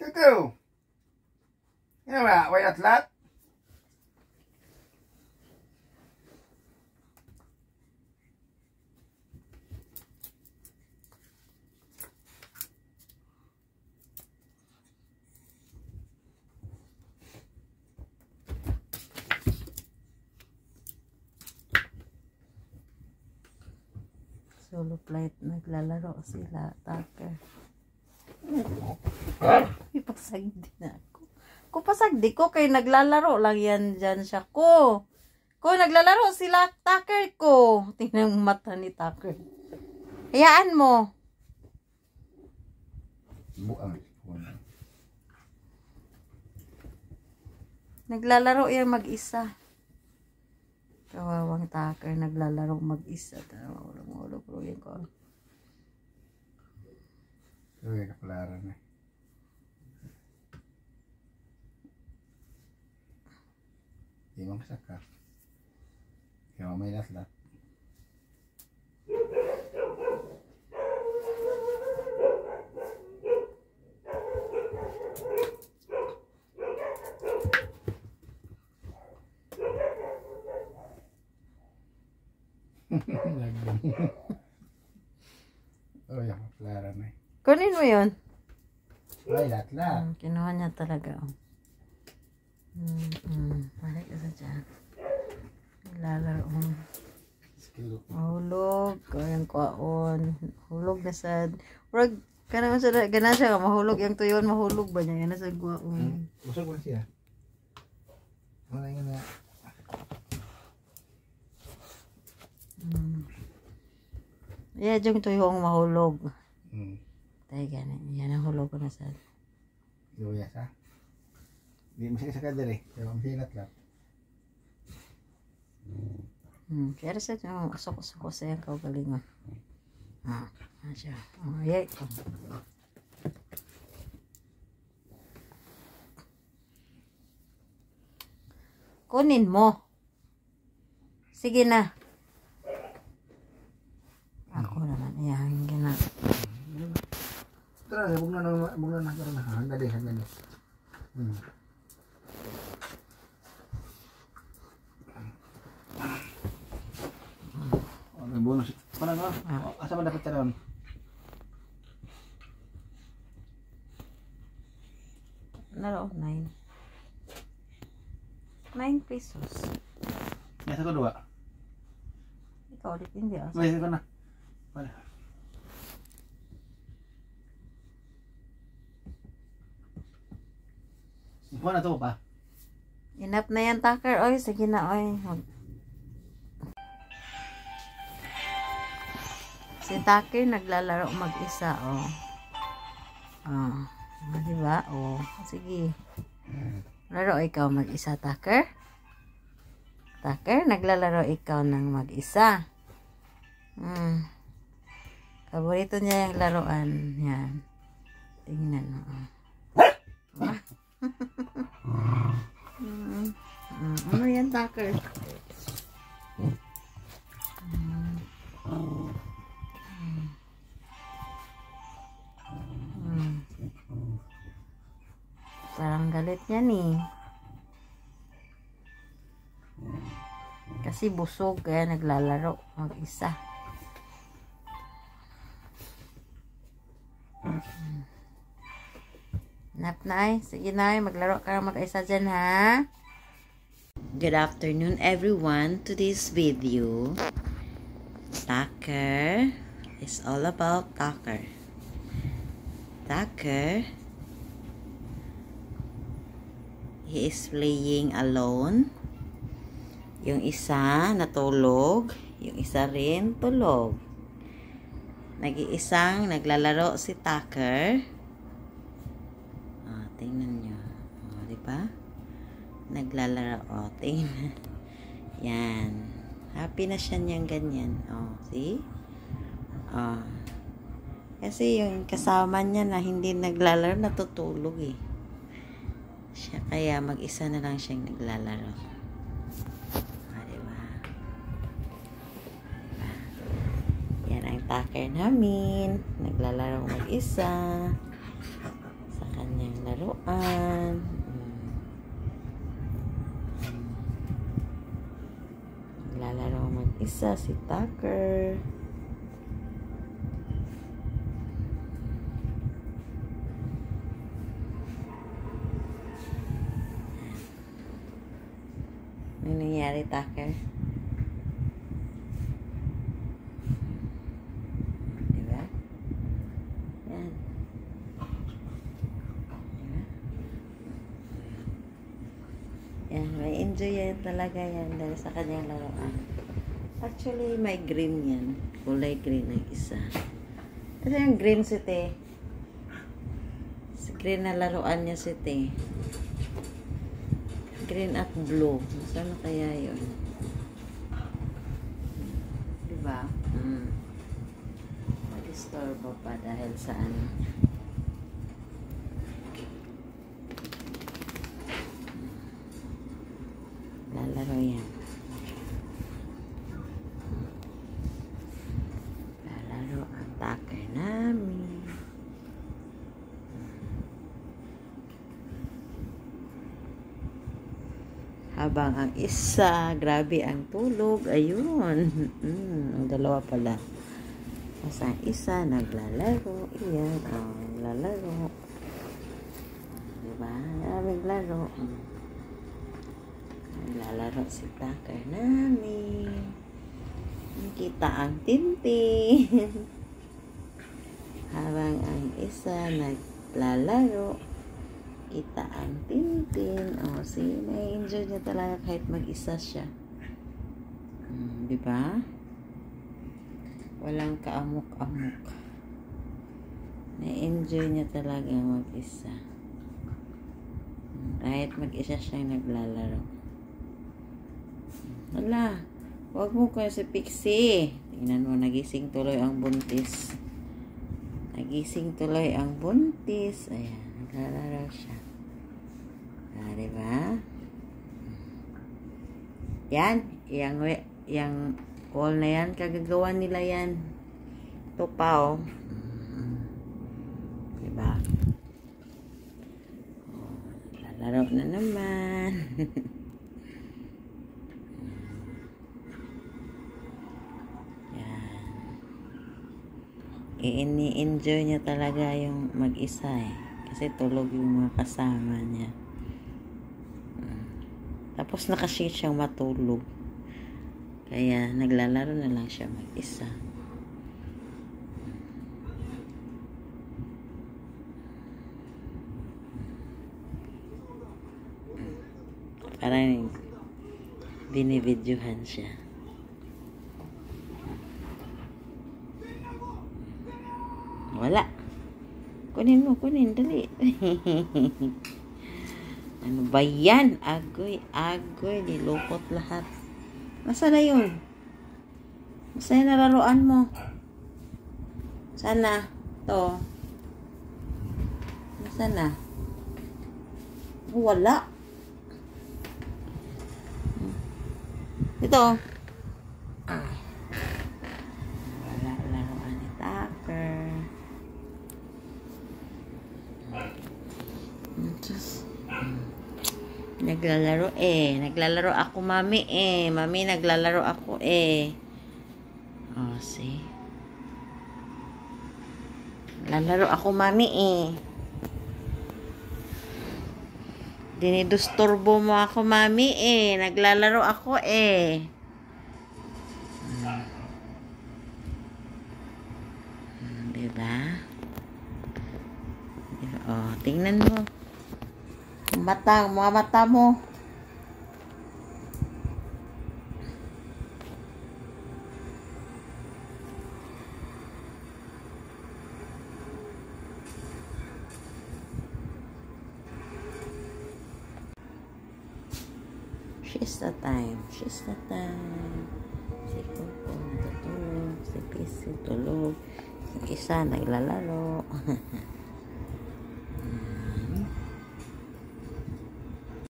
Tutu. Ano ba? Way atlat? Solo flight, naglalaro sila, Tucker. Ipasagdi na ako. Ko pasagdi ko kay naglalaro lang yan dyan siya ko. Ko naglalaro sila, Tucker ko. Tingnan ang mata ni Tucker. Hayaan mo. Buang. Naglalaro yan mag-isa. Kawawang Tucker, naglalaro mag-isa. Ulog ko. Uy, kapalaran eh. Di mo masakar. Kaya may latlat. Oh, yung kapalaran eh. Kunin mo yun. Ay, latlat. Kinuha niya talaga. Balik ka sa dyan. Naglalaro. Mahulog. Kayang kwaon. Hulog na sa... Urag, kanang sa gana siya ka mahulog. Yung tuyon mahulog ba niya? Yan na sa kwaon. Usag mo siya. Wala nga na. Yeah, yung tuyong mahulog. Tayo ganun. Yan ang hulog ko na sa... Luyas ha? Hindi mo siya sakadar eh. Kaya ang silat lang. Pero sa ito, usok-usok ko sa yung kaugalingon. Siya. Yay. Kunin mo. Sige na. Ako naman. Ayan, gina. Tara, bugna na. Handa din. May bonus. Parang asa man dapat taron? Naro, 9. 9 pesos. Nasa ko 2. Ikaw ulit hindi ah. May ko na. Wala. Ikaw na to pa. Enough na yan, Tucker. Oy, sige na, oy. Si Tucker naglalaro mag-isa, oh. Diba? Oh, sige. Laro ikaw mag-isa, Tucker. Tucker, naglalaro ikaw ng mag-isa. Paborito niya yung laruan. Yan. Tingnan mo. Ano yan, Tucker? Parang galit niya nih. Kasi busog kaya naglalaro mag-isa. Nap na sige na maglaro ka mag-isa dyan ha. Good afternoon everyone. Today's video, Tucker, is all about Tucker. Tucker, he is playing alone. Yung isa natulog, yung isa rin tulog. Nag-iisang naglalaro si Tucker. Tingnan nyo. Diba? Naglalaro. Tingnan. Yan. Happy na siya niyang ganyan. See? Kasi yung kasama niya na hindi naglalaro, natutulog eh. Siya kaya mag-isa na lang siyang naglalaro. Diba? Yan ang Tucker namin. Naglalaro mag-isa sa kanyang laruan. Naglalaro mag-isa si Tucker. Ano nangyari, Tucker? Diba? Yan. Diba? Yan, may enjoy yan talaga yan dahil sa kanyang laruan. Actually, may green yan. Kulay green ang isa. Ito yung green si Te. Si green na laruan niya si Te. Green at blue. Saan kaya yun? Diba? Mag-istorbo pa dahil sa ano. Lalaro yan. Lalaro ang Tucker namin. Habang ang isa, grabe ang tulog. Ayun. Ang dalawa pala. Tapos ang isa, naglalaro. Iyan. Naglalaro. Diba? Naglalaro. Naglalaro si Tucker namin. Kita ang tintin. Habang ang isa, naglalaro. Kita ang tintin. Na-enjoy niya talaga kahit mag-isa siya. Diba? Walang kaamok-amok. Na-enjoy niya talaga mag-isa. Kahit mag-isa siya naglalaro. Wala. Huwag mo kayo si Pixie. Tingnan mo, nagising tuloy ang buntis. Nagising tuloy ang buntis. Ayan, naglalaro siya. Diba? Yan. Yang call na yan. Kagagawa nila yan. Ito pa, oh. Diba? Lalaro na naman. Yan. I-enjoy niya talaga yung mag-isa eh. Kasi tulog yung mga kasama niya. Tapos nakashit siyang matulog. Kaya naglalaro na lang siya mag-isa. Parang binibidyohan siya. Wala. Kunin mo, kunin. Dali. Ano ba yan? Agoy, nilukot lahat. Nasaan na yun? Nasaan yung nalaruan mo? Sana. To. Nasaan na? Wala. Ito. Wala laruan ni Tucker. Just naglalaro eh. Naglalaro ako, mami eh. Mami, naglalaro ako eh. Oh, see? Naglalaro ako, mami eh. Dinidusturbo mo ako, mami eh. Naglalaro ako eh. Diba? Oh, tingnan mo. Mga mata mo. She's the time. Si Coco natutulog. Si Pixie tulog. Yung isa naglalaro.